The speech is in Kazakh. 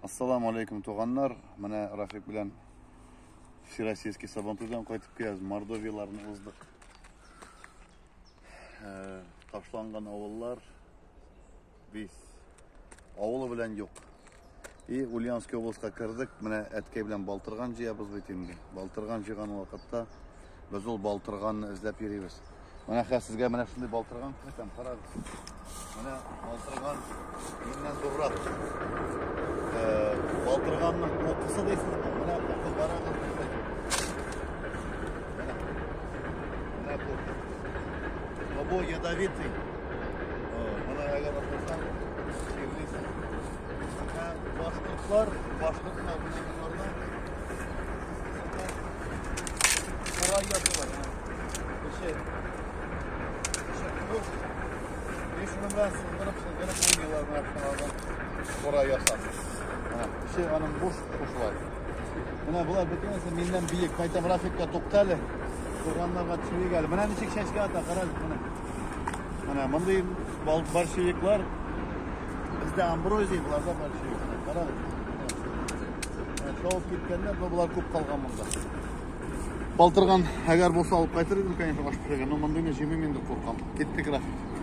Assalamu alaikum туғандар. Міне Рафик білән Всероссийский Сабантуйдан қайтып келеміз. Мордовияларын ұздық. Ташланған ауыллар біз ауылы білән жоқ. И Ульяновский облысқа кірдік. Міне әткей білән балтырған жиябыз бетемді. Балтырған жиған уақытта біз ол балтырғанны іздеп ереміз. Міне сізге міне шындай балтырған қайтам қараңыз. Міне балтырған менен добырақ. Балтырғанның қоқысы дейсіз. Міне қоқы барағыз. Міне қоқы. Бұл ядовитый. Міне әгер атырсан, шевлейсің. Башқұртlar, башқұртын абынағыларына қорай yapıyorlar. Şey kuş. Şunu ben sındırıp oynuyorlar narkolardan. Koray yasak. Şey anın boş kuş var. Buna bular bekenese menden büyük. Kaytam Rafik'le toktali. Kurganlarga çivi geldi. Bana nişik şaşkı ata karar. Bana mınday bolşeviklar bizde Ambrozий bularda bolşeviklar. Karar. Şovup ketkenler bular көп қалған мұнда. Балтырған әгер болса алып қайтыр едім, конечно, ашып берген. Но мындайны жемемен де қорқам. Кеттік Рафик.